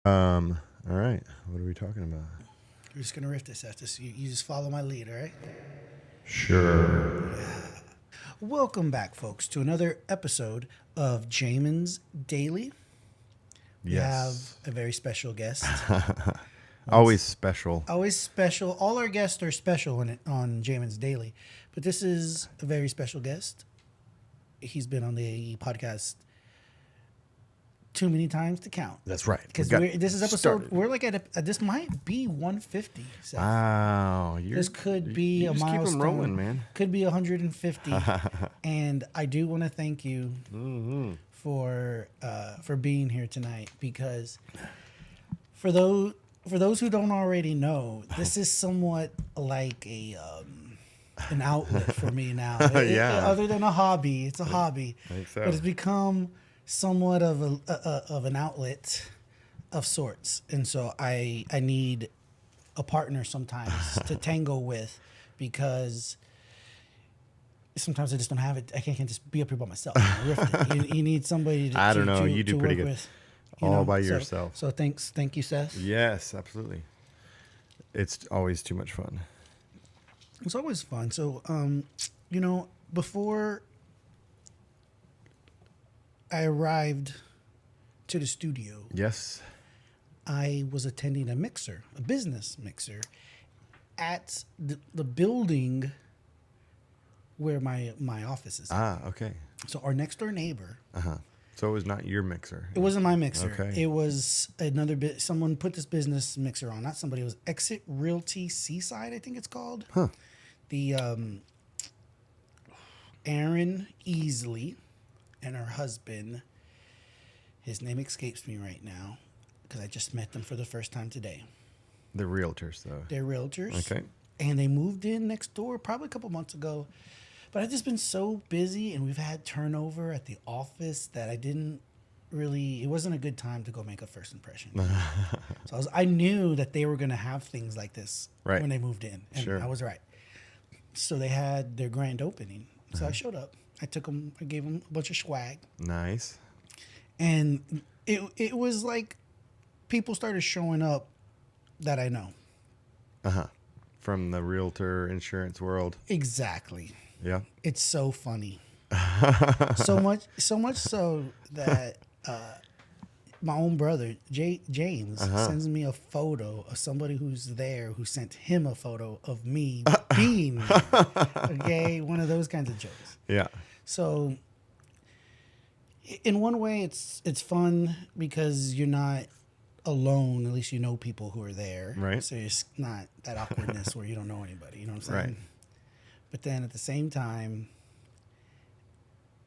All right. What are we talking about? You're just gonna riff this after. So you just follow my lead, all right? Sure. Welcome back, folks, to another episode of Jamin's Daily. We have Yes. a very special guest. Always special. Always special. All our guests are special on Jamin's Daily, but this is a very special guest. He's been on the podcast too many times to count. That's right. Because this is episode. started. We're like this might be 150. Seth. Wow. This could be you a just milestone. Keep them rolling, man. Could be 150. And I do want to thank you for being here tonight, because for those who don't already know, this is somewhat like an outlet for me now. Yeah. Other than a hobby, it's a hobby. I think so. But it's become somewhat of an outlet of sorts, and so I need a partner sometimes to tango with, because sometimes I just don't have it. I can't just be up here by myself. You need somebody to I don't know. You do to pretty work good. with, All by So- yourself. So thank you, Seth. Yes, absolutely. It's always too much fun. It's always fun. So before I arrived to the studio, Yes. I was attending a business mixer, at the building where my office is. Ah, okay. So our next door neighbor, So it was not your mixer. it wasn't my mixer. Okay. It was another bit. Someone put this business mixer on. Not somebody. It was Exit Realty Seaside, I think it's called. Huh. The Aaron Easley and her husband. His name escapes me right now, because I just met them for the first time today. The realtors, though. They're realtors. Okay. And they moved in next door probably a couple months ago. But I've just been so busy, and we've had turnover at the office, that it wasn't a good time to go make a first impression. So I knew that they were going to have things like this Right. when they moved in. And Sure. I was right. So they had their grand opening. So I showed up. I gave them a bunch of swag. Nice. And it was like people started showing up that I know. From the realtor insurance world. Exactly. Yeah. It's so funny. so much so that my own brother, James, sends me a photo of somebody who's there, who sent him a photo of me being there. Okay, one of those kinds of jokes. Yeah. So in one way, it's fun, because you're not alone. At least you know people who are there. Right. So it's not that awkwardness where you don't know anybody. You know what I'm saying? Right. But then at the same time,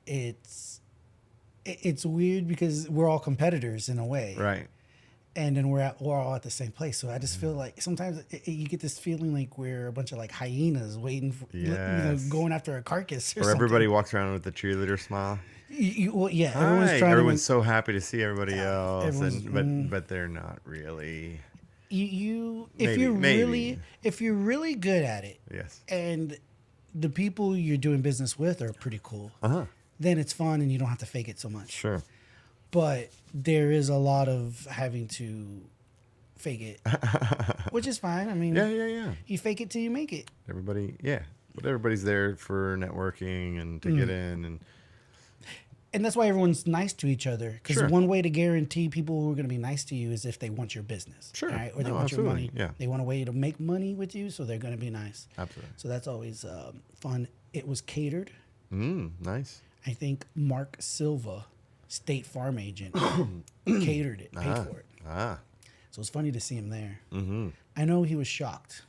it's weird, because we're all competitors in a way. Right. And then we're all at the same place. So I just feel like sometimes you get this feeling like we're a bunch of like hyenas waiting for, Yes. going after a carcass or Or something. everybody walks around with the cheerleader smile. Everyone's Hi. trying Everyone's to. so happy to see everybody else, everyone's- but they're not really. If Maybe. you're really good at it, Yes. and the people you're doing business with are pretty cool, then it's fun and you don't have to fake it so much. Sure. But there is a lot of having to fake it, which is fine. I mean, Yeah. you fake it till you make it. Everybody, yeah. But everybody's there for networking and to get in, And that's why everyone's nice to each other. Because Sure. one way to guarantee people who are going to be nice to you is if they want your business. Sure. Right? Or they No, want your absolutely. money. Yeah. They want a way to make money with you, so they're going to be nice. Absolutely. So that's always fun. It was catered. Nice. I think Mark Silva, State Farm agent, catered it, paid for it. So it's funny to see him there. I know he was shocked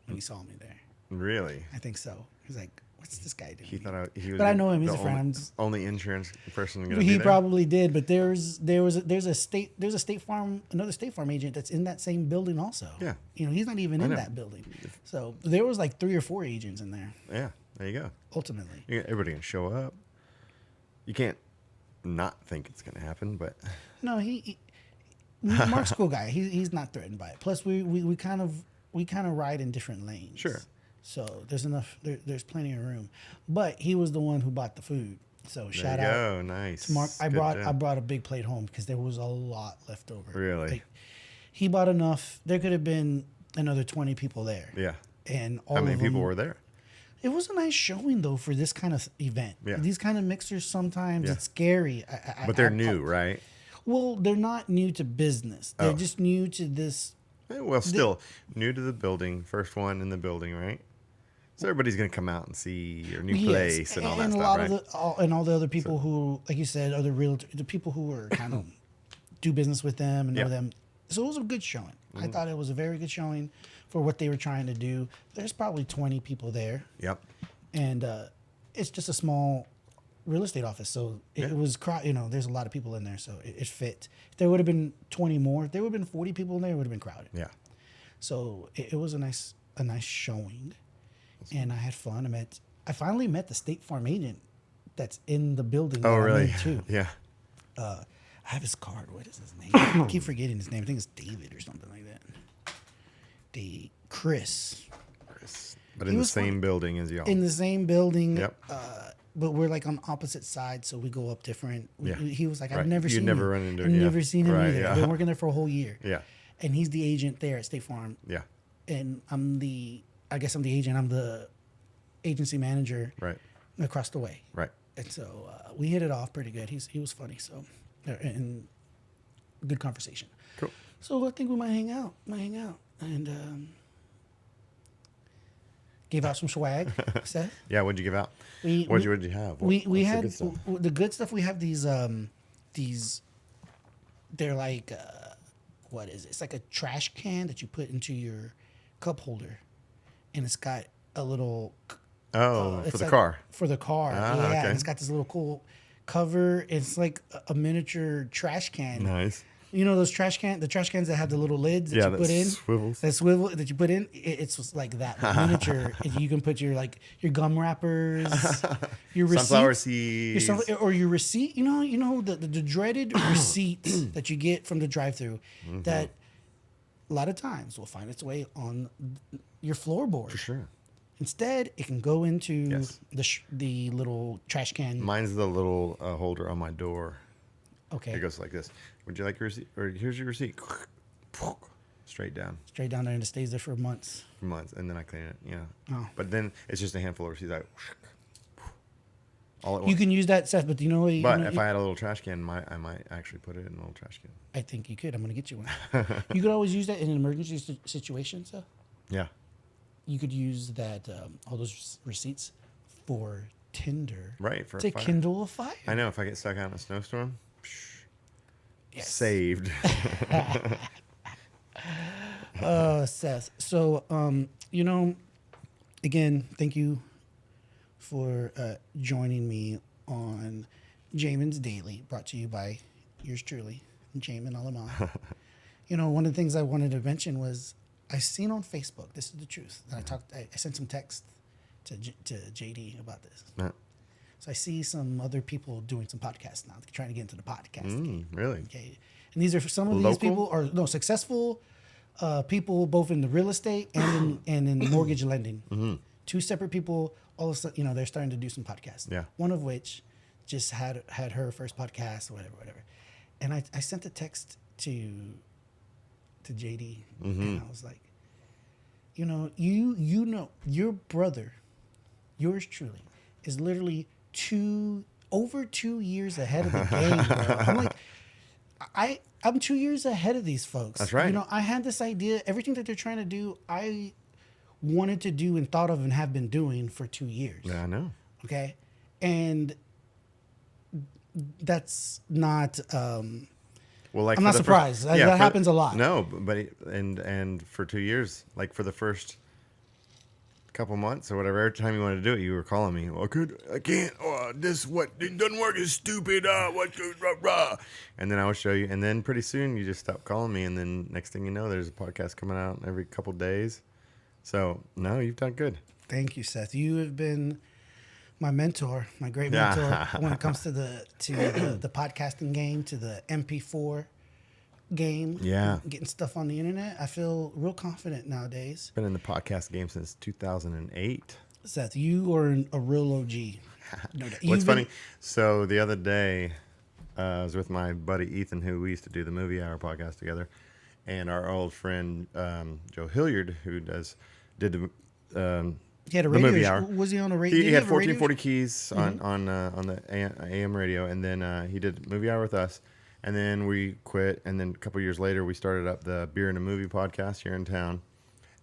when he saw me there. Really? I think so. He's like, "What's this guy doing?" He thought he was. But I know him. He's the a friend. Only insurance person going to be He there. probably did, but there's a State Farm, another State Farm agent that's in that same building also. Yeah. He's not even in know. that building. So there was like 3 or 4 agents in there. Yeah. There you go. Ultimately, Everybody can show up. You can't not think it's going to happen, but no, Mark's a cool guy. He's not threatened by it. Plus, we kind of ride in different lanes. Sure. So there's plenty of room. But he was the one who bought the food. So shout out nice. to Mark. I Good brought job. I brought a big plate home because there was a lot left over. Really? Like, he bought enough. There could have been another 20 people there. Yeah. And all How many of them, people were there? It was a nice showing though for this kind of event. Yeah. These kind of mixers sometimes Yeah. it's scary. But they're new, right? Well, they're not new to business. They're just new to this. Well, still new to the building. First one in the building, right? So everybody's gonna come out and see your new place and all that and stuff, a lot right? of all the other people who, like you said, are the people who are kind of do business with them and know Yeah. them. So it was a good showing. I thought it was a very good showing for what they were trying to do. There's probably 20 people there, Yep. and it's just a small real estate office. So it was, there's a lot of people in there, so it fit. If there would have been 20 more, if there would have been 40 people in there, it would have been crowded. Yeah. So it was a nice showing, and I had fun. I finally met the State Farm agent that's in the building. Oh, that really? I'm in too. Yeah. I have his card. What is his name? I keep forgetting his name. I think it's David or something like that. Chris. But He in the was same fun. building as y'all. In the same building. Yep. But we're like on opposite sides, so we go up different. Yeah. He was like, I've Right. never You'd seen never him. run into I've him, yeah. never seen him Right, either. yeah. I've been working there for a whole year. Yeah. And he's the agent there at State Farm. Yeah. And I'm the agent. I'm the agency manager Right. across the way. Right. And so we hit it off pretty good. He was funny. So, and good conversation. Cool. So I think we might hang out. And gave out some swag, Seth. Yeah. What'd you give out? What'd you have? We What's the had good stuff? the good stuff. We have these they're like what is it? It's like a trash can that you put into your cup holder, and it's got a little for the like- car. For the car, Ah, yeah. okay. And it's got this little cool cover. It's like a miniature trash can. Nice. You know those the trash cans that have the little lids that Yeah, you that put in, swivels. that swivel that you put in. It's like that miniature. You can put your gum wrappers, your Sunflower receipts, seeds. or your receipt. You know the dreaded receipts that you get from the drive-through that a lot of times will find its way on your floorboard. For sure. Instead, it can go into Yes. the little trash can. Mine's the little holder on my door. Okay, It goes like this. Would you like your receipt? Or here's your receipt. Straight down straight down there, and it stays there for months. for months, and then I clean it. Yeah. Oh. But then it's just a handful of receipts. All at You once. can use that, Seth, but you know what? But if I had a little trash can, I might actually put it in a little trash can. I think you could. I'm going to get you one. You could always use that in an emergency situation, so Yeah. you could use that all those receipts for Tinder, Right. For to a fire. kindle a fire. I know. If I get stuck out in a snowstorm, Yes. saved. Seth. So, again, thank you for joining me on Jamin's Daily, brought to you by yours truly, Jamin Alaman. One of the things I wanted to mention was I seen on Facebook. This is the truth. And I sent some text to JD about this. No. So I see some other people doing some podcasts now, trying to get into the podcast game. Really? Okay, and these are some of these Local? people are successful people, both in the real estate and in mortgage lending. Two separate people. All of a sudden, they're starting to do some podcasts. Yeah. One of which just had her first podcast or whatever. And I sent a text to JD, and I was like, your brother, yours truly, is literally over 2 years ahead of the game, bro. I'm like, I'm 2 years ahead of these folks. That's right. I had this idea. Everything that they're trying to do, I wanted to do and thought of and have been doing for 2 years. Yeah, I know. Okay. And that's not, Well, like I'm for not the surprised. That happens a lot. No, but and for 2 years, like for the first couple months or whatever, every time you wanted to do it, you were calling me. Well, I can't. Oh, it doesn't work. It's stupid. What? Rah, rah. And then I would show you, and then pretty soon you just stopped calling me, and then next thing you know, there's a podcast coming out every couple days. So no, you've done good. Thank you, Seth. You have been my mentor, my great mentor when it comes to the podcasting game, to the MP4 game. Yeah. Getting stuff on the internet. I feel real confident nowadays. Been in the podcast game since 2008. Seth, you are a real OG. No doubt. What's funny? So the other day, I was with my buddy Ethan, who we used to do the Movie Hour podcast together, and our old friend Joe Hilliard, who did He had a the radio movie show. hour. Was he on a radio? He had have a radio 1440 keys on the AM radio, and then he did movie hour with us, and then we quit, and then a couple years later we started up the Beer and a Movie podcast here in town,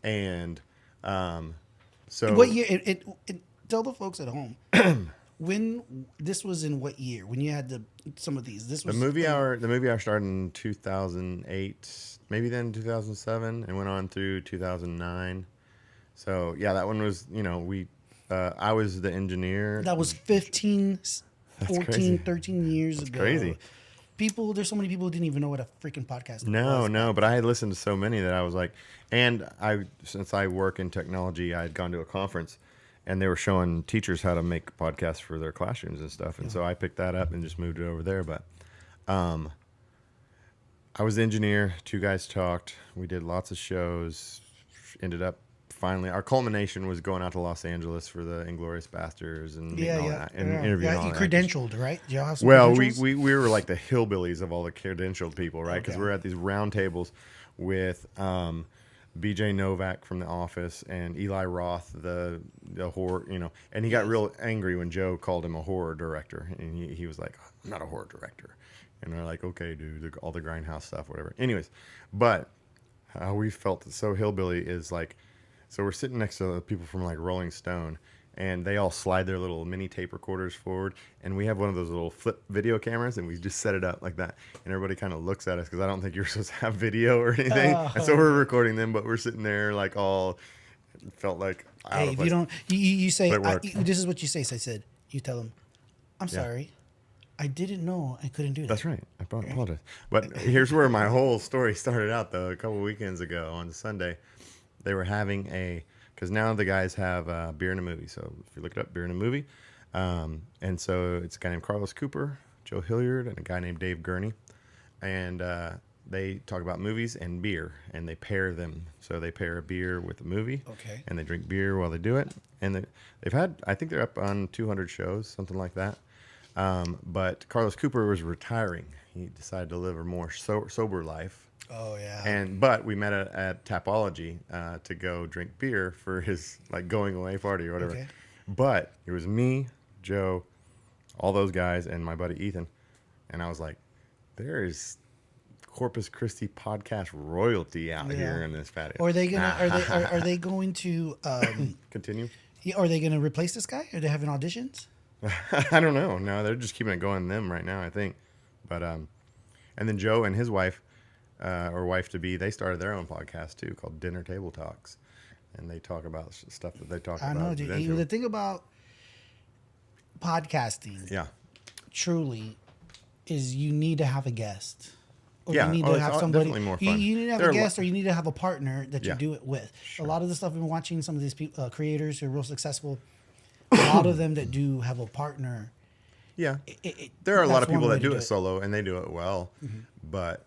and so What year? Tell the folks at home when this was in what year when you had some of these. This was the movie hour. The movie hour started in 2008, maybe then 2007, and went on through 2009. So yeah, that one was I was the engineer. That was 15, 14, crazy. 13 years ago. Crazy. There's so many people who didn't even know what a freaking podcast was. No, but I had listened to so many that I was like, and since I work in technology, I had gone to a conference, and they were showing teachers how to make podcasts for their classrooms and stuff, and so I picked that up and just moved it over there. But I was the engineer. Two guys talked. We did lots of shows. Ended up finally, our culmination was going out to Los Angeles for the Inglorious Bastards and interviewing all You that. credentialed, right? Did y'all have some Well, credentials? we were like the hillbillies of all the credentialed people, right? Because Okay. we're at these round tables with BJ Novak from The Office and Eli Roth, the horror, and he got real angry when Joe called him a horror director, and he was like, "I'm not a horror director," and they're like, "Okay, dude, all the grindhouse stuff, whatever." Anyways, but how we felt so hillbilly is like, so we're sitting next to the people from like Rolling Stone, and they all slide their little mini tape recorders forward, and we have one of those little flip video cameras, and we just set it up like that, and everybody kind of looks at us because I don't think you're supposed to have video or anything, and so we're recording them, but we're sitting there like all felt like out Hey, of if place. you don't, you say, But it worked. this is what you say. So I said, you tell them, I'm sorry, I didn't know I couldn't do that. That's right. I apologize. But here's where my whole story started out, though. A couple weekends ago on Sunday, they were having because now the guys have Beer and a Movie. So if you look it up, Beer and a Movie. And so it's a guy named Carlos Cooper, Joe Hilliard, and a guy named Dave Gurney. And they talk about movies and beer, and they pair them. So they pair a beer with a movie. Okay. And they drink beer while they do it. And they've had, I think they're up on 200 shows, something like that. But Carlos Cooper was retiring. He decided to live a more sober life. Oh yeah. But we met at Tapology to go drink beer for his like going away party or whatever. Okay. But it was me, Joe, all those guys, and my buddy Ethan. And I was like, there is Corpus Christi podcast royalty out here in this patio. Or are they gonna? Are they going to? Continue? Are they gonna replace this guy? Are they having auditions? I don't know. No, they're just keeping it going them right now, I think. But and then Joe and his wife, or wife to be, they started their own podcast too called Dinner Table Talks, and they talk about stuff that they talk I about. know, dude. The thing about podcasting, Yeah. truly, is you need to have a guest. Or Yeah. you need Oh, to it's have somebody. definitely more You fun. need to have There a are guest, or you need to have a partner that Yeah. you do it with. A lot of the stuff I've been watching, some of these people, creators who are real successful, a lot of them that do have a partner. Yeah. There are a lot that's of people one way that to do do it it. solo, and they do it well. But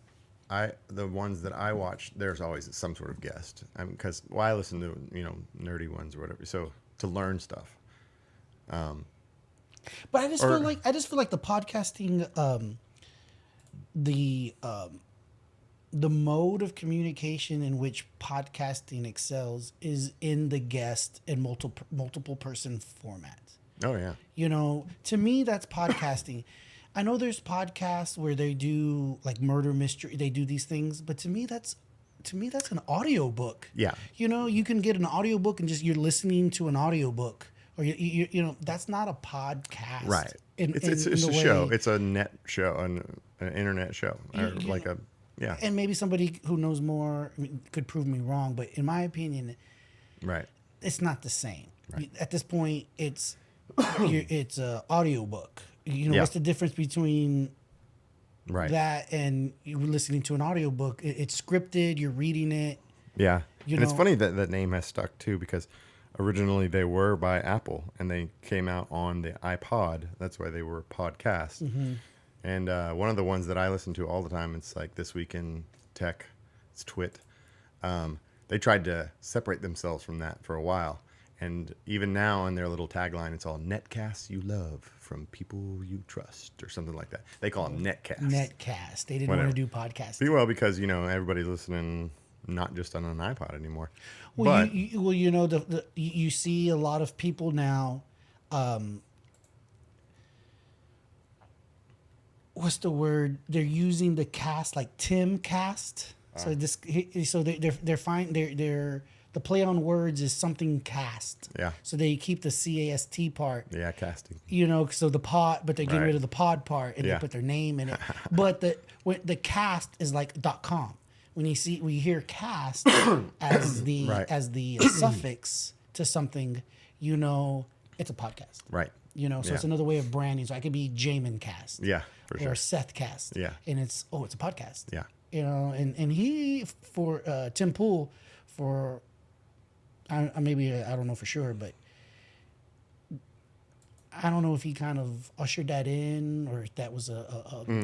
the ones that I watch, there's always some sort of guest. Because I listen to nerdy ones or whatever, so to learn stuff. But I just feel like the podcasting, the mode of communication in which podcasting excels is in the guest and multiple person format. Oh yeah. To me, that's podcasting. I know there's podcasts where they do like murder mystery, they do these things, but to me that's an audiobook. Yeah. You can get an audiobook and just you're listening to an audiobook, or that's not a podcast. Right. It's in a the show. way- It's a net show, an internet show, or like a yeah. And maybe somebody who knows more could prove me wrong, but in my opinion, Right. it's not the same. Right. At this point, it's a audiobook. Yeah. What's the difference between Right. that and you listening to an audiobook? It's scripted, you're reading it. Yeah. And it's know- funny that that name has stuck too, because originally they were by Apple and they came out on the iPod. That's why they were podcasts. Mm-hmm. And one of the ones that I listen to all the time, it's like This Week in Tech. It's Twit. They tried to separate themselves from that for a while. And even now in their little tagline, it's all netcasts you love from people you trust or something like that. They call them netcasts. Netcast. They didn't Whatever. want to do podcasting. Well, because, everybody's listening not just on an iPod anymore. Well, But you see a lot of people now. What's the word? They're using the cast like Tim cast. So they're fine. They're the play on words is something cast. Yeah. So they keep the CAST part. yeah, casting. So the pod, but they get Right. rid of the pod part and Yeah. they put their name in it. But the cast is like .com. When you hear cast as the Right. suffix to something, it's a podcast. Right. So Yeah. it's another way of branding. So I could be Jamin Cast. Yeah, for Or sure. Seth Cast. Yeah. And it's a podcast. Yeah. And he for Tim Pool for I don't know for sure, but I don't know if he kind of ushered that in or if that was a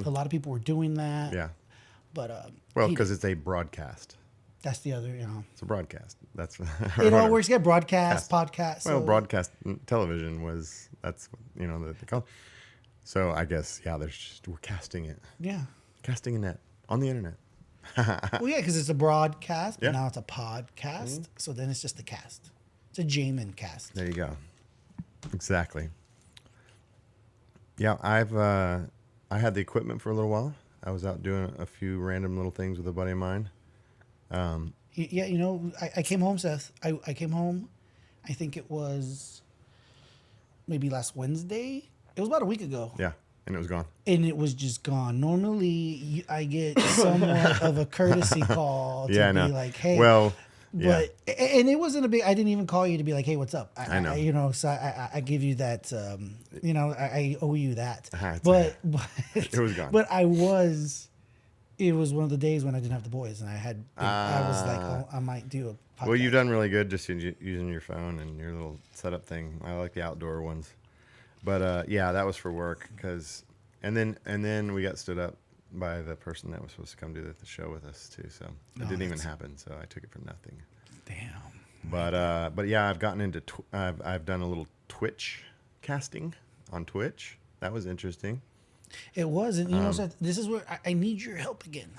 lot of people were doing that. Yeah. But Well, because it's a broadcast. that's the other, It's a broadcast. That's it all works. Yeah, broadcast, podcast. Well, so- broadcast television that's what they call. So I guess we're casting it, Yeah. casting a net on the internet. Well, yeah, because it's a broadcast, but Yeah. now it's a podcast. So then it's just a cast. It's a Jamin cast. There you go. Exactly. Yeah, I had the equipment for a little while. I was out doing a few random little things with a buddy of mine. Yeah, I came home, Seth. I came home. I think it was maybe last Wednesday. It was about a week ago. Yeah, and it was gone. And it was just gone. Normally, I get somewhat of a courtesy call to Yeah, I be know. like, hey. Well, yeah. But and it wasn't a big. I didn't even call you to be like, "Hey, what's up?" I know. So I give you that. I owe you that. It's But It was gone. But it was one of the days when I didn't have the boys, and I was like, oh, I might do a podcast. Well, you've done really good just using your phone and your little setup thing. I like the outdoor ones. But that was for work and then we got stood up by the person that was supposed to come do the show with us too. So it didn't even happen. So I took it for nothing. Damn. But yeah, I've gotten into I've done a little Twitch casting on Twitch. That was interesting. It was, and Seth, this is where I need your help again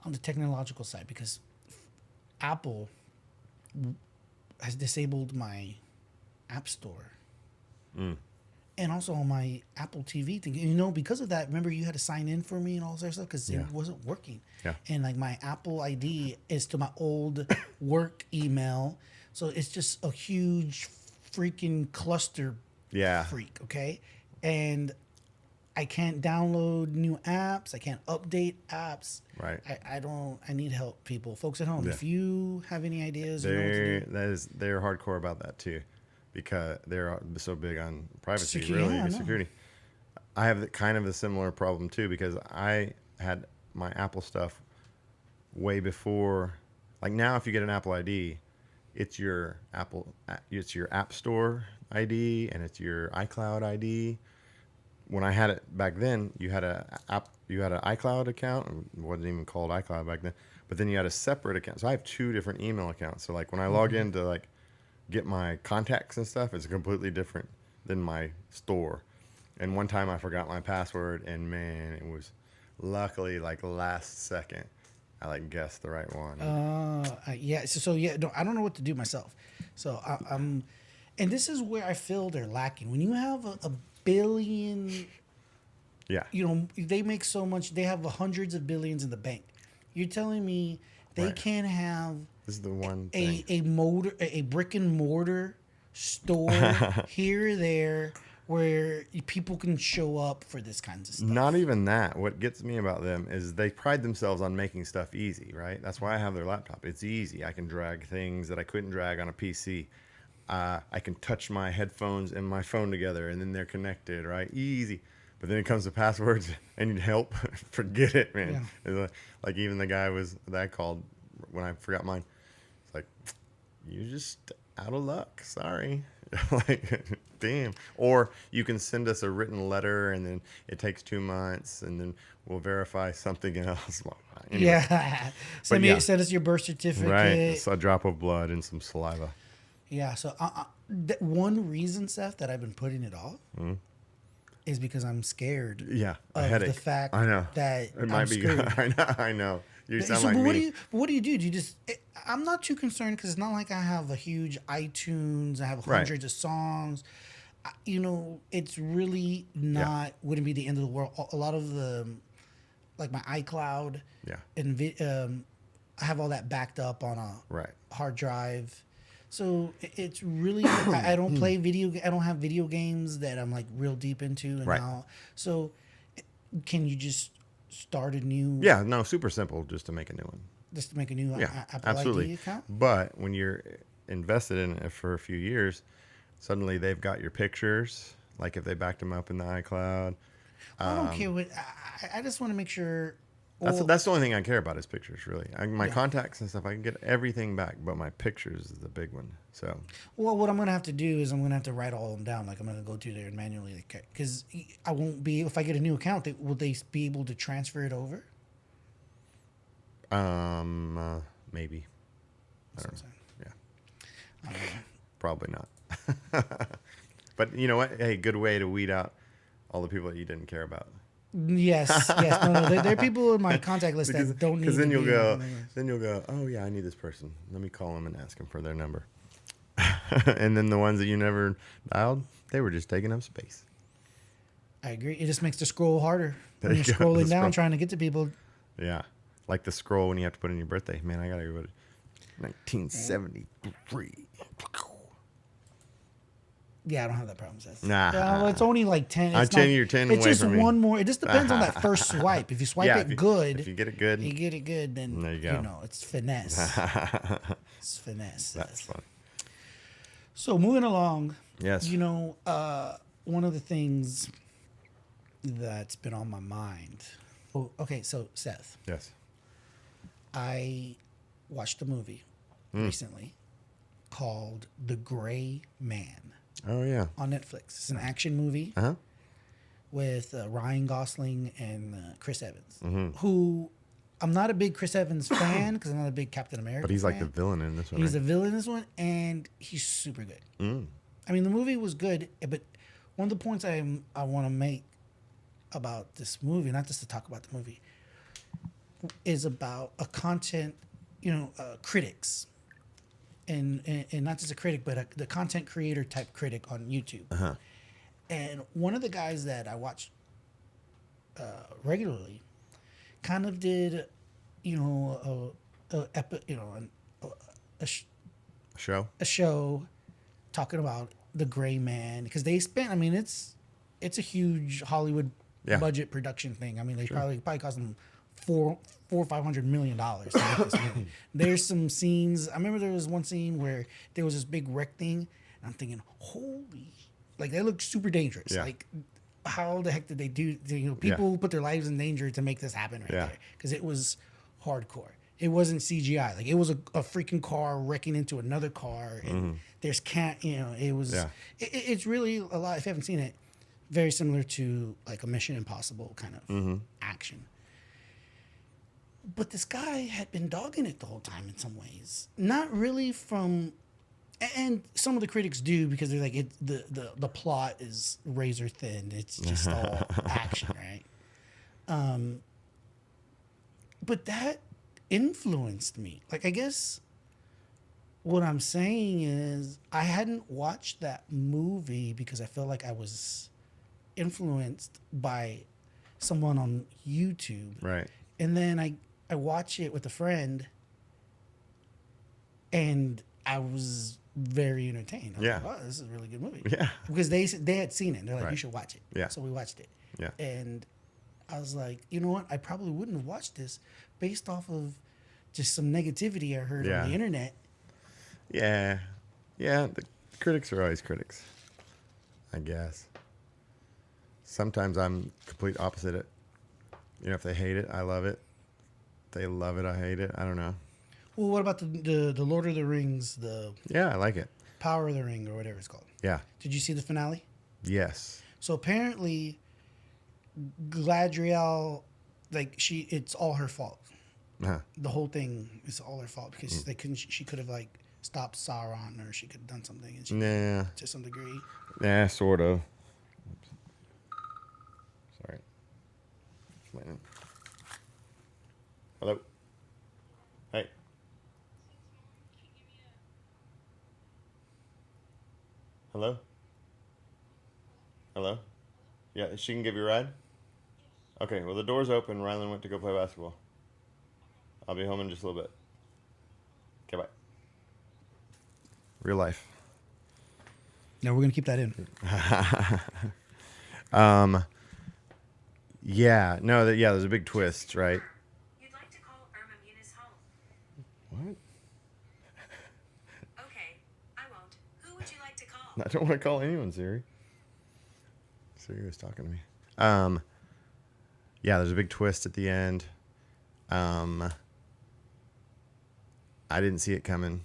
on the technological side because Apple has disabled my App Store. And also on my Apple TV thing, because of that, remember you had to sign in for me and all that stuff because it wasn't working. Yeah. And like my Apple ID is to my old work email, so it's just a huge freaking cluster. Yeah. Freak. Okay. And I can't download new apps. I can't update apps. Right. I need help, people, folks at home. Yeah. If you have any ideas, you know what to do. They're hardcore about that too, because they're so big on privacy, Security, really, yeah, I and know. security. I have kind of a similar problem too because I had my Apple stuff way before. Like now, if you get an Apple ID, it's your App Store ID and it's your iCloud ID. When I had it back then, you had an iCloud account. It wasn't even called iCloud back then. But then you had a separate account. So I have two different email accounts. So like when I log in to like get my contacts and stuff, it's completely different than my store. And one time I forgot my password, and man, it was luckily like last second I like guessed the right one. Yeah. So no, I don't know what to do myself. So I'm, and this is where I feel they're lacking. When you have a billion, Yeah. they make so much. They have hundreds of billions in the bank. You're telling me they Right. can't have This is the one thing. a brick and mortar store here or there where people can show up for this kinds of stuff. Not even that. What gets me about them is they pride themselves on making stuff easy, right? That's why I have their laptop. It's easy. I can drag things that I couldn't drag on a PC. I can touch my headphones and my phone together, and then they're connected, right? Easy. But then it comes to passwords. I need help. Forget it, man. Yeah. It's like even the guy that I called when I forgot mine. It's like, you're just out of luck. Sorry. Like, damn. Or you can send us a written letter, and then it takes 2 months, and then we'll verify something else. Well, anyway. Yeah. But yeah. Send us your birth certificate. Right. It's a drop of blood and some saliva. Yeah. So one reason, Seth, that I've been putting it off is because I'm scared Yeah, a of the headache. fact I know. that It I'm might be. screwed. I know. I know. You sound So, like but me. what do you do? Do you just? I'm not too concerned because it's not like I have a huge iTunes. I have Right. hundreds of songs. You know, it's really Yeah. not. Wouldn't be the end of the world. A lot of the, like my iCloud, Yeah. and I have all that backed up on a Right. hard drive. So it's really I don't play video. I don't have video games that I'm like real deep into and Right. how. So can you just start a new Yeah. No. Super simple, just to make a new one. just to make a new Yeah. Apple Absolutely. ID account? But when you're invested in it for a few years, suddenly they've got your pictures. Like if they backed them up in the iCloud. I don't care what. I just want to make sure. That's the only thing I care about is pictures, really. My contacts and stuff, I can get everything back, but my pictures is the big one. So, Well, what I'm gonna have to do is I'm gonna have to write all of them down. Like I'm gonna go through there and manually, because I won't be if I get a new account. Will they be able to transfer it over? maybe. I That's don't what know. I'm Yeah, saying. probably not. But you know what? Hey, good way to weed out all the people that you didn't care about. Yes, yes. No. There are people in my contact list that don't need. Because then to you'll be go, on the list. then you'll go, oh yeah, I need this person. Let me call them and ask them for their number. And then the ones that you never dialed, they were just taking up space. I agree. It just makes the scroll harder There when you you're go, scrolling the down scroll. trying to get to people. Yeah, like the scroll when you have to put in your birthday. Man, I gotta go to 1973. Yeah, I don't have that problem, Seth. Nah. Well, it's only like 10. I'm It's 10, not- you're 10 It's away just from me. one more. It just depends on that first swipe. If you swipe Yeah, it good, if you get it good, you get it good, then There you go. know it's finesse. It's finesse. that's fun. So moving along, Yes. you know, one of the things that's been on my mind. Oh, okay, so Seth, Yes. I watched a movie Hmm. recently called The Gray Man Oh yeah. on Netflix. It's an action movie Uh huh. with Ryan Gosling and Chris Evans, Mm-hmm. who I'm not a big Chris Evans fan because I'm not a big Captain America. But he's like the fan. villain in this one. He's right? a villain in this one, and he's super good. Mm. I mean, the movie was good, but one of the points I want to make about this movie, not just to talk about the movie, is about a content, critics, and not just a critic, but the content creator type critic on YouTube. Uh-huh. And one of the guys that I watch regularly kind of did, Show. a show talking about the Gray Man because they spent. I mean, it's a huge Hollywood Yeah. budget production thing. I mean, they probably cost them $400 or $500 million to make this movie. There's some scenes. I remember there was one scene where there was this big wreck thing, and I'm thinking, holy, like that looked super dangerous. Yeah. Like, how the heck did they do? People put their lives in danger to make this happen right Yeah. there because it was hardcore. It wasn't CGI. Like it was a freaking car wrecking into another car, and there's it was. Yeah. It's really a lot. If you haven't seen it, very similar to like a Mission Impossible kind of action. But this guy had been dogging it the whole time in some ways. Not really from, and some of the critics do because they're like the plot is razor thin. It's just all action, right? But that influenced me. Like, I guess what I'm saying is I hadn't watched that movie because I felt like I was influenced by someone on YouTube. Right. And then I watch it with a friend and I was very entertained. I was Yeah. like, oh, this is a really good movie. Yeah. Because they had seen it. They're like, Right. you should watch it. Yeah. So we watched it. Yeah. And I was like, you know what? I probably wouldn't have watched this based off of just some negativity I heard Yeah. on the internet. Yeah. Yeah. The critics are always critics, I guess. Sometimes I'm complete opposite it. If they hate it, I love it. If they love it, I hate it. I don't know. Well, what about the Lord of the Rings, the Yeah, I like it. Power of the Ring, or whatever it's called? Yeah. Did you see the finale? Yes. So apparently, Gladriel, it's all her fault. Uh-huh. The whole thing is all her fault because they couldn't. She could have like stop Sauron, or she could have done something, and she Nah. to some degree. Nah, sort of. Sorry. Hello. Hey. Hello. Hello. Yeah, she can give you a ride. Okay. Well, the door's open. Rylan went to go play basketball. I'll be home in just a little bit. Okay, bye. Real life. No, we're gonna keep that in. Yeah. No. Yeah. There's a big twist, right? You'd like to call Irma Muniz home. What? Okay, I won't. Who would you like to call? I don't want to call anyone, Siri. Siri was talking to me. Yeah, there's a big twist at the end. I didn't see it coming.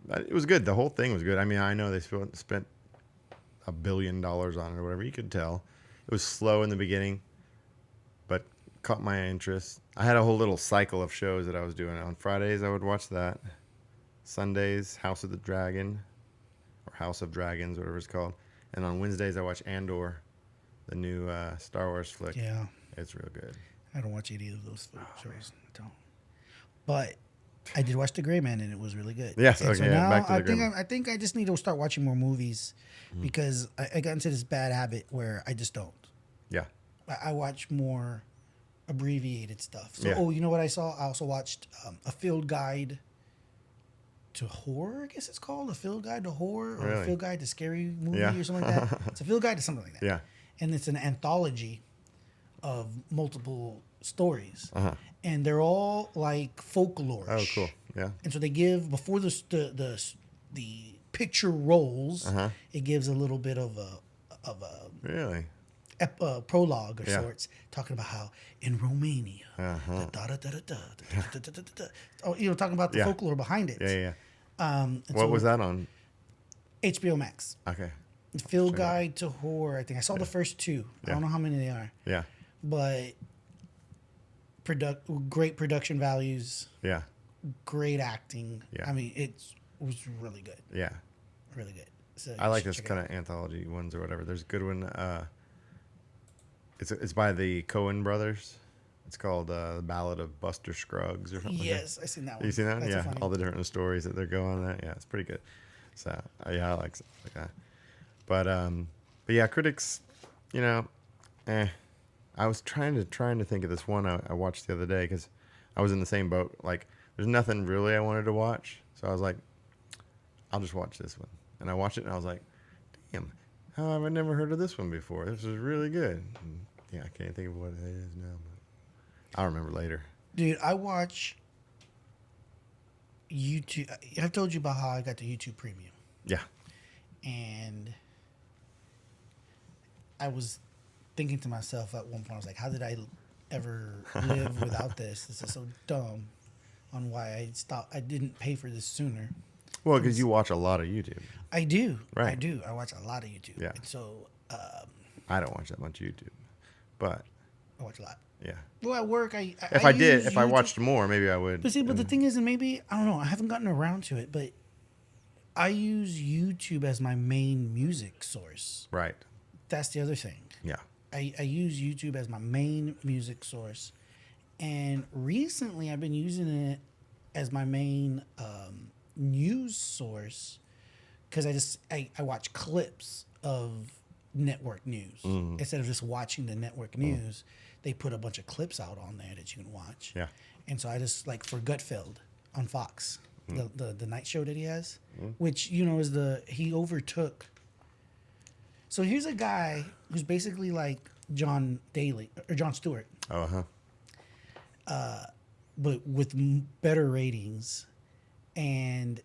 But it was good. The whole thing was good. I mean, I know they spent $1 billion on it or whatever. You could tell. It was slow in the beginning, but caught my interest. I had a whole little cycle of shows that I was doing. On Fridays, I would watch that. Sundays, House of the Dragon, or House of Dragons, whatever it's called. And on Wednesdays, I watch Andor, the new Star Wars flick. Yeah, It's real good. I don't watch any of those shows. I don't. But I did watch The Gray Man, and it was really good. Yes, And okay, yeah, back to The Gray Man. I think I just need to start watching more movies because I got into this bad habit where I just don't. Yeah. I watch more abbreviated stuff. So, Yeah. you know what I saw? I also watched a field guide to horror, I guess it's called. A field guide to horror, or Really? a field guide to scary movie, Yeah. or something like that. It's a field guide to something like that. Yeah. And it's an anthology of multiple stories. Uh-huh. And they're all like folklore. Oh, cool. Yeah. And so they give, before the picture rolls, Uh-huh. it gives a little bit of a Really? prologue of Yeah. sorts, talking about how in Romania, Uh-huh. oh, talking about the Yeah. folklore behind it. Yeah, yeah. And What so was that on? HBO Max. Okay. Field Guide to Horror. I think I saw the first two. I Yeah. don't know how many they are, Yeah. but great production values, Yeah. great acting. Yeah. I mean, it was really good, Yeah. really good. So I you like should this check it kind out. of anthology ones or whatever. There's a good one. It's by the Coen brothers. It's called The Ballad of Buster Scruggs or something. Yes, I seen that one. You seen that? That's a Yeah. funny All one. the different stories that they're going on that. Yeah, it's pretty good. So yeah, I like stuff like that. But yeah, critics, I was trying to think of this one I watched the other day because I was in the same boat. Like, there's nothing really I wanted to watch, so I was like, I'll just watch this one. And I watched it, and I was like, damn, how have I never heard of this one before? This is really good. And yeah, I can't think of what it is now, but I'll remember later. Dude, I watch YouTube. I've told you about how I got the YouTube Premium, Yeah. and I was thinking to myself at one point, I was like, how did I ever live without this? This is so dumb on why I didn't pay for this sooner. Well, because you watch a lot of YouTube. I do. I Right. do. I watch a lot of YouTube. Yeah. And so I don't watch that much YouTube, but I watch a lot. yeah. Well, at work, If I did, use if I YouTube- watched more, maybe I would. But see, the thing is, and maybe, I don't know, I haven't gotten around to it, but I use YouTube as my main music source. Right. That's the other thing. Yeah. I use YouTube as my main music source. And recently I've been using it as my main news source because I watch clips of network news. Instead of just watching the network news, they put a bunch of clips out on there that you can watch. Yeah. And so I just, like, for Gutfeld on Fox, the night show that he has, which, is he overtook. So here's a guy who's basically like John Daly or Jon Stewart, Oh, but with better ratings, and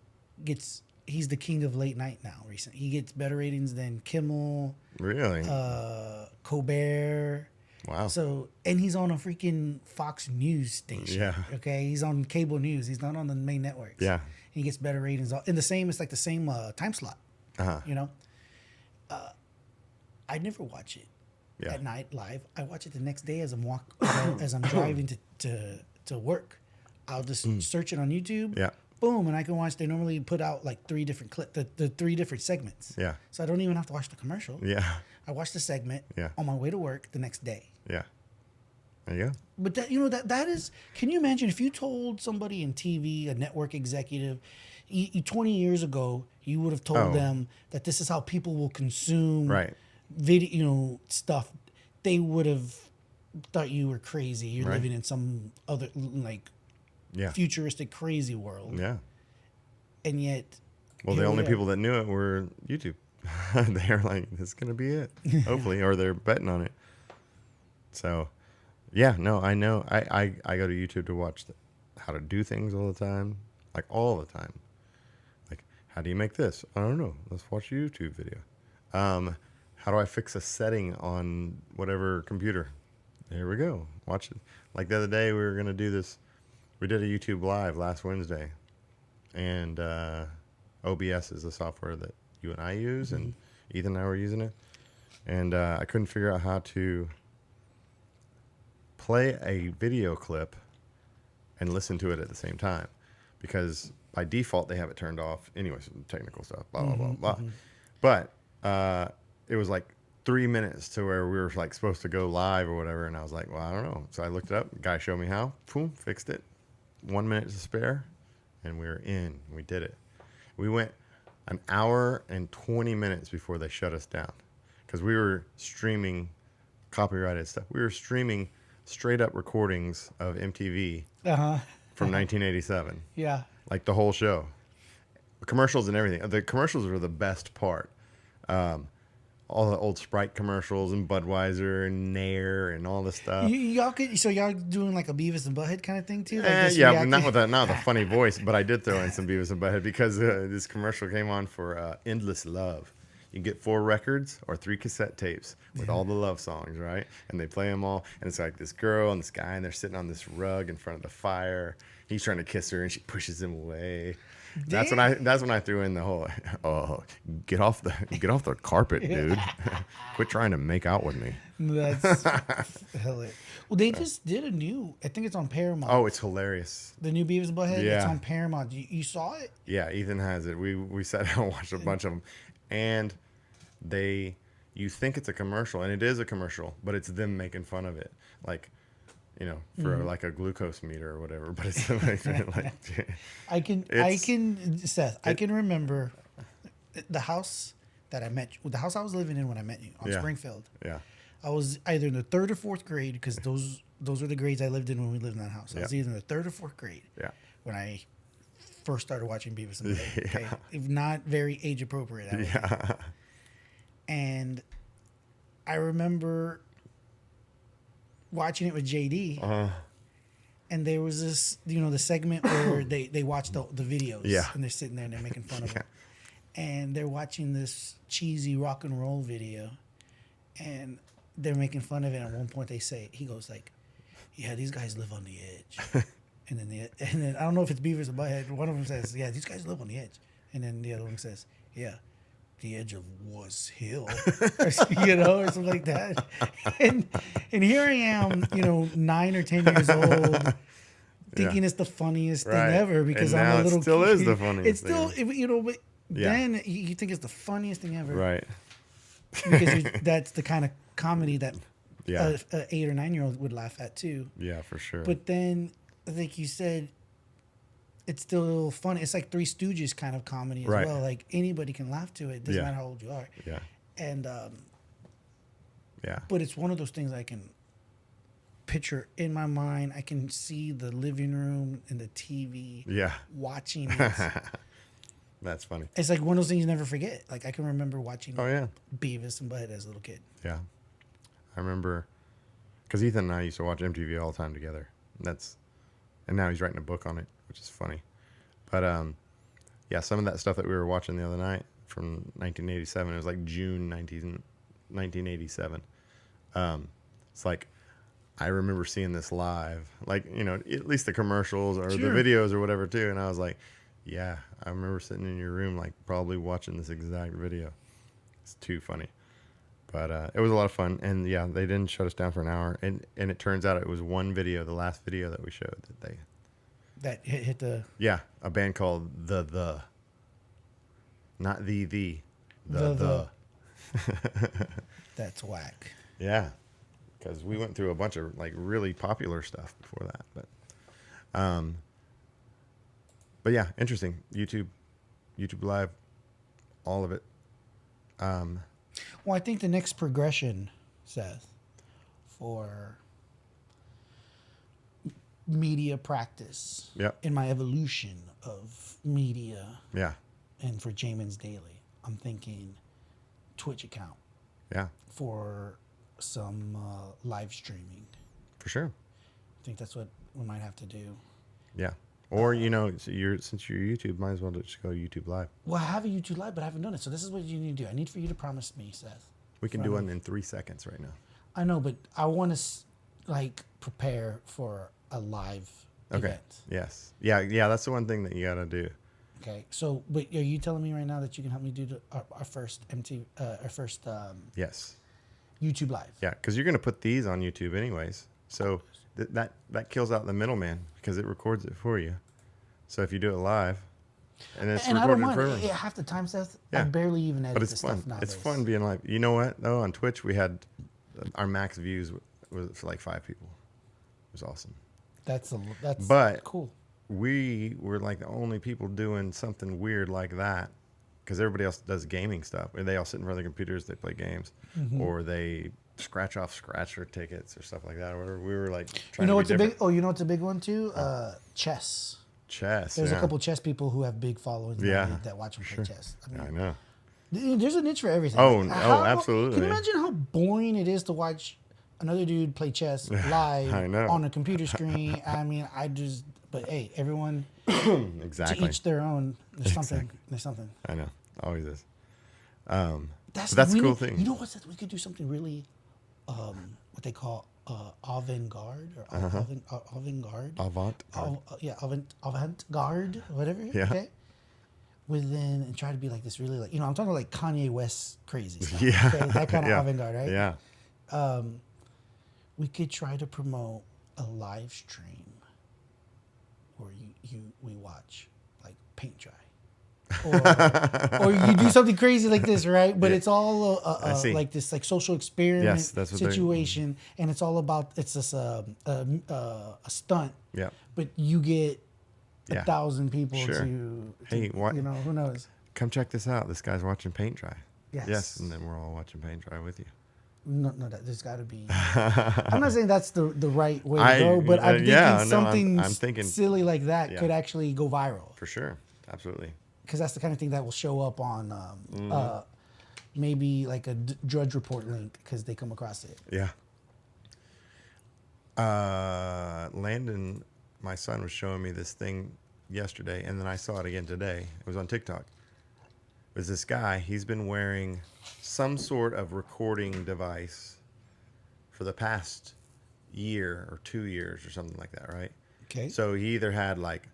he's the king of late night now. Recently, he gets better ratings than Kimmel, really? Colbert. Wow. So, and he's on a freaking Fox News station. Yeah. Okay, he's on cable news. He's not on the main networks. Yeah. He gets better ratings. In the same, it's like the same time slot. Uh-huh. I never watch it Yeah. at night live. I watch it the next day as I'm driving to work. I'll just search it on YouTube. Yeah. boom, and I can watch. They normally put out like 3 different the 3 different segments. Yeah. So I don't even have to watch the commercial. Yeah. I watch the segment Yeah. on my way to work the next day. Yeah. There you go. But that is. Can you imagine if you told somebody in TV, a network executive, 20 years ago, you would have told them that this is how people will consume Right. video, stuff. They would have thought you were crazy. You're Right. living in some other Yeah. futuristic, crazy world. Yeah. And yet, Well, here the we only are. people that knew it were YouTube. They're like, this is going to be it, hopefully, or they're betting on it. So, yeah, no, I know. I go to YouTube to watch how to do things all the time, like all the time. Like, how do you make this? I don't know. Let's watch a YouTube video. How do I fix a setting on whatever computer? Here we go. Watch it. Like the other day, we were going to do this. We did a YouTube Live last Wednesday, and OBS is the software that you and I use, and Ethan and I were using it. And I couldn't figure out how to play a video clip and listen to it at the same time, because by default they have it turned off. Anyways, technical stuff, blah, blah, blah, blah. But it was like 3 minutes to where we were like supposed to go live or whatever. And I was like, well, I don't know. So I looked it up. The guy showed me how. Boom, fixed it. 1 minute to spare. And we were in. We did it. We went an hour and 20 minutes before they shut us down, because we were streaming copyrighted stuff. We were streaming straight up recordings of MTV from 1987. Yeah. Like the whole show. Commercials and everything. The commercials were the best part. All the old Sprite commercials and Budweiser and Nair and all this stuff. Y'all doing like a Beavis and Butthead kind of thing too? Like Yeah, but not with a funny voice, but I did throw in some Beavis and Butthead because this commercial came on for Endless Love. You get 4 records or 3 cassette tapes with all the love songs, right? And they play them all, and it's like this girl and this guy, and they're sitting on this rug in front of the fire. He's trying to kiss her, and she pushes him away. That's when I threw in the whole, get off the carpet, dude. Quit trying to make out with me. That's hilarious. Well, they just did I think it's on Paramount. Oh, it's hilarious. The new Beavis and Butthead. Yeah. It's on Paramount. You saw it? Yeah, Ethan has it. We sat down and watched a bunch of them, and you think it's a commercial, and it is a commercial, but it's them making fun of it, like, for like a glucose meter or whatever. But it's like, Seth, I can remember the house that I met you, the house I was living in when I met you on Springfield. Yeah. I was either in the 3rd or 4th grade, because those were the grades I lived in when we lived in that house. I was either in the 3rd or 4th grade. Yeah. When I first started watching Beavis and Butthead. Yeah. Okay? If not very age appropriate. Yeah. And I remember watching it with JD. And there was this, the segment where they watch the videos. Yeah. And they're sitting there and they're making fun of it. And they're watching this cheesy rock and roll video. And they're making fun of it. And at one point he goes like, yeah, these guys live on the edge. and then I don't know if it's Beavis or Butthead. One of them says, yeah, these guys live on the edge. And then the other one says, yeah, the edge of Was Hill, or something like that. And here I am, 9 or 10 years old, thinking it's the funniest thing ever, because and I'm now a little it still kid. is the funniest It's still, thing. but then you think it's the funniest thing ever. Right. Because that's the kind of comedy that Yeah. a 8 or 9-year-old would laugh at too. Yeah, for sure. But then, like you said, it's still funny. It's like Three Stooges kind of comedy as well. Like anybody can laugh to it. Doesn't matter how old you are. Yeah. And Yeah. but it's one of those things I can picture in my mind. I can see the living room and the TV. Yeah. Watching it. That's funny. It's like one of those things you never forget. Like I can remember watching Oh, yeah. Beavis and Butthead as a little kid. Yeah. I remember, because Ethan and I used to watch MTV all the time together. And now he's writing a book on it, which is funny. But yeah, some of that stuff that we were watching the other night from 1987, it was like June 1987. It's like, I remember seeing this live, like, at least the commercials or the videos or whatever too. And I was like, yeah, I remember sitting in your room, like probably watching this exact video. It's too funny. But it was a lot of fun. And yeah, they didn't shut us down for an hour. And it turns out it was one video, the last video that we showed, that that hit the Yeah, a band called The. Not the. The. That's whack. Yeah, because we went through a bunch of like really popular stuff before that, but yeah, interesting. YouTube Live, all of it. Well, I think the next progression, Seth, for media practice Yep. in my evolution of media Yeah, and for Jamin's Daily, I'm thinking Twitch account yeah, for some live streaming. for sure. I think that's what we might have to do. Yeah, or since you're YouTube, might as well just go YouTube Live. Well, I have a YouTube Live, but I haven't done it. So this is what you need to do. I need for you to promise me, Seth. We can do one in 3 seconds right now. I know, but I want to prepare for a live Okay. event. Yes. Yeah. That's the one thing that you gotta do. Okay. So, but are you telling me right now that you can help me do our first Yes. YouTube Live? Yeah, because you're gonna put these on YouTube anyways. So that kills out the middleman because it records it for you. So if you do it live, and it's And I don't recorded mind. forever. Half the time, Seth, I Yeah. barely even edit But this it's fun. stuff nowadays. It's fun being live. You know what though? On Twitch we had our max views was for like 5 people. It was awesome. That's But cool. we were like the only people doing something weird like that because everybody else does gaming stuff. And they all sit in front of their computers, they play games, Mm-hmm. or they scratch off scratcher tickets or stuff like that. Or whatever. We were like You trying know to what's be a different. big? You know what's a big one too? Chess. Chess. There's yeah. a couple chess people who have big followings that watch them play chess. I I mean, know. there's a niche for everything. Oh, absolutely. Can you imagine how boring it is to watch another dude play chess live I know. on a computer screen? I mean, but hey, everyone Exactly. to each their own. There's something. There's something. I know. Always is. That's But that's we the cool need- thing. You know what? Seth? We could do something really, what they call avant-garde or avant-garde. Avant. Avant-garde, whatever. Yeah. Okay. Within and try to be like this really I'm talking like Kanye West crazy stuff. Yeah. Okay? That kind of Yeah. avant-garde, right? Yeah. We could try to promote a live stream where we watch like paint dry. Or you do something crazy like this, right? But it's all I see. like this like social experiment Yes, that's what they're- situation, and it's all about it's just a stunt. Yeah. But you get Yeah. 1,000 people Sure. to Hey, what- who knows? Come check this out. This guy's watching paint dry. Yes. Yes. And then we're all watching paint dry with you. No, there's got to be. I'm not saying that's the right way to go, but I'm thinking yeah, no, something I'm thinking- silly like that Yeah. could actually go viral. For sure. Absolutely. Because that's the kind of thing that will show up on maybe like a Drudge Report link because they come across it. Yeah. Landon, my son, was showing me this thing yesterday, and then I saw it again today. It was on TikTok. It was this guy. He's been wearing some sort of recording device for the past year or 2 years or something like that, right? Okay. So he either had like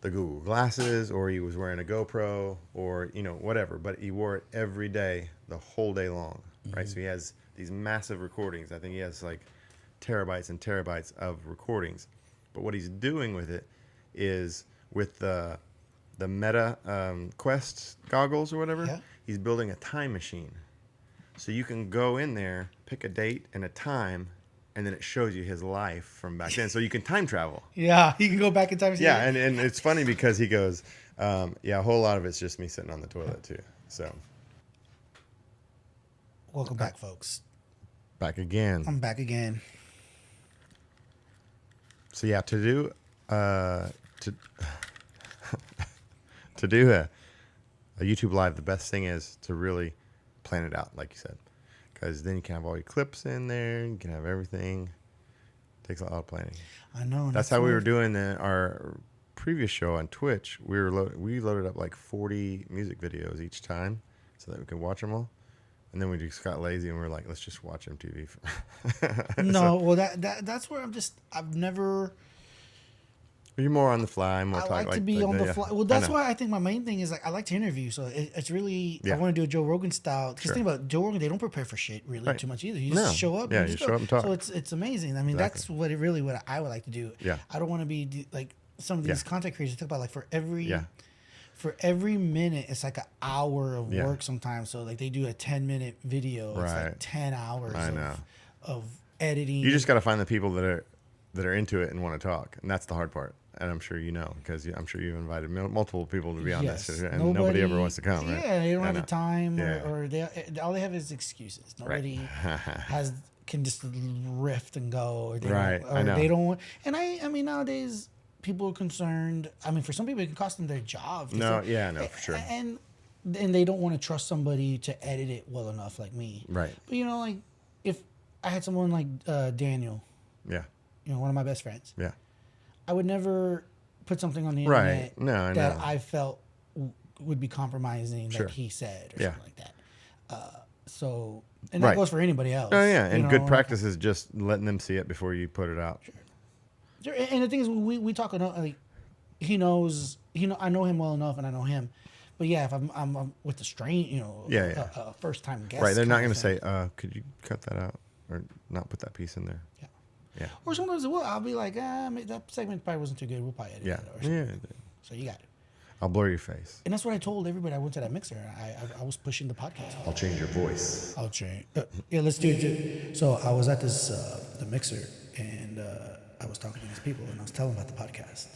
the Google glasses, or he was wearing a GoPro, or whatever. But he wore it every day, the whole day long, right? So he has these massive recordings. I think he has like terabytes and terabytes of recordings. But what he's doing with it is with the Meta Quest goggles or whatever. Yeah. He's building a time machine, so you can go in there, pick a date and a time, and then it shows you his life from back then. So you can time travel. Yeah, you can go back in time. Yeah, and it's funny because he goes, a whole lot of it's just me sitting on the toilet too. So Welcome back, folks. back again. I'm back again. So yeah, to do to do a YouTube live, the best thing is to really plan it out, like you said, because then you can have all your clips in there. You can have everything. Takes a lot of planning. I know. and That's how we what- were doing our previous show on Twitch. We loaded up like 40 music videos each time so that we could watch them all. And then we just got lazy and we were like, let's just watch MTV. No, well, that's where I've never. You're more on the fly, more I talk like to like be on the yeah. fly. Well, I that's know. why I think my main thing is like I like to interview. So it's really Yeah. I want to do a Joe Rogan style. Because Sure. think about Joe Rogan, they don't prepare for shit really Right. too much either. You No. just show up. Yeah, and you just show go. up and talk. So it's amazing. I mean, Exactly. that's what I would like to do. Yeah. I don't want to be like some of these Yeah. content creators talk about, like for every Yeah. minute, it's like an hour of Yeah. work sometimes. So like they do a 10-minute video, it's like Right. 10 hours I know. of editing. You just got to find the people that are into it and want to talk, and that's the hard part. And I'm sure you know, because I'm sure you've invited multiple people to be on this, and nobody ever wants to come. Right? Yeah, they don't I have the know. time, Yeah. or they all they have is excuses. Nobody can just rift and go, or they Right, don't, or I know. they don't. And I mean, nowadays people are concerned. I mean, for some people, it can cost them their job. 'cause No, they- yeah, no, for sure. And they don't want to trust somebody to edit it well enough, like me. Right. But you know, like if I had someone like Daniel, Yeah. you know, one of my best friends, Yeah. I would never put something on the Right. internet No, I that know. I felt would be compromising Sure. that he said or Yeah. something like that. So, and that Right. goes for anybody else. Oh yeah, you and know, good practice is just letting them see it before you put it out. And the thing is, we talk enough. Like, he knows, I know him well enough, and I know him. But yeah, if I'm with a Yeah. a first time guest, Right, they're not kind going of to thing. say, "Could you cut that out or not put that piece in there?" Yeah. Yeah. Or sometimes I'll be like, that segment probably wasn't too good. We'll probably edit Yeah. it or something. Yeah. So you got it. I'll blur your face. And that's what I told everybody. I went to that mixer. I was pushing the podcast. I'll change your voice. I'll change. Yeah, let's do it. So I was at this the mixer, and I was talking to these people, and I was telling them about the podcast.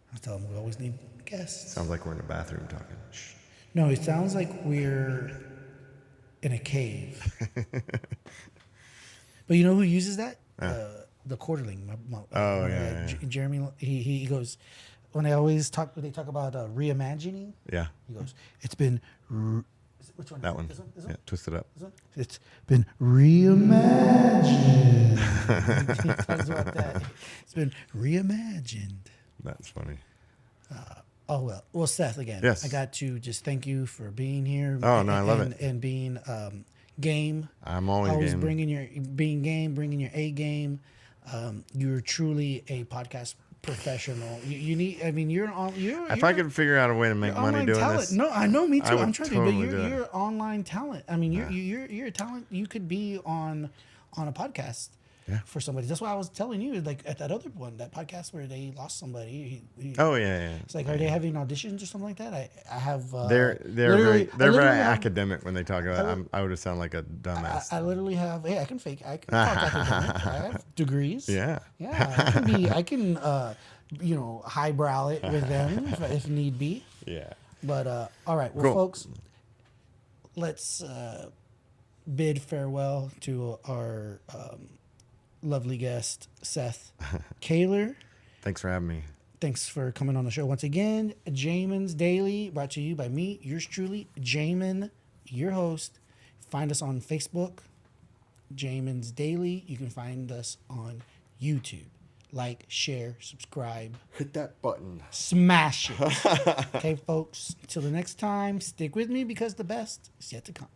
I was telling them we always need guests. Sounds like we're in a bathroom talking. Shh. No, it sounds like we're in a cave. But you know who uses that? The Quarterling. Oh, yeah. Jeremy. He goes when they talk about reimagining. Yeah. He goes, it's been. Which one? That one. This one? Yeah. Twist it up. This one? It's been reimagined. He talks about that. It's been reimagined. That's funny. Oh well, Seth, again. Yes. I got to just thank you for being here. Oh, no, I love it. And being game. I'm always game. bringing your A game. You're truly a podcast professional. You need. I mean, you're on. If I could figure out a way to make money online doing talent. this, No, I know, me I too. would I'm trying totally to, do but it. you're online talent. I mean, you're a talent. You could be on a podcast. Yeah. For somebody. That's why I was telling you, like at that other one, that podcast where they lost somebody. Oh yeah. It's like, are they having auditions or something like that? I have. They're literally- very I literally have- academic when they talk about it. I would have sound like a dumbass. I literally have. Hey, I can fake. I can talk academic. I have degrees. Yeah. Yeah. I can highbrow it with them if need be. Yeah. But all right, well, Cool. folks, let's bid farewell to our lovely guest, Seth Caylor. Thanks for having me. Thanks for coming on the show once again. Jamin's Daily, brought to you by me, yours truly, Jamin, your host. Find us on Facebook, Jamin's Daily. You can find us on YouTube. Like, share, subscribe, Hit that button. smash it. Okay, folks, until the next time, stick with me because the best is yet to come.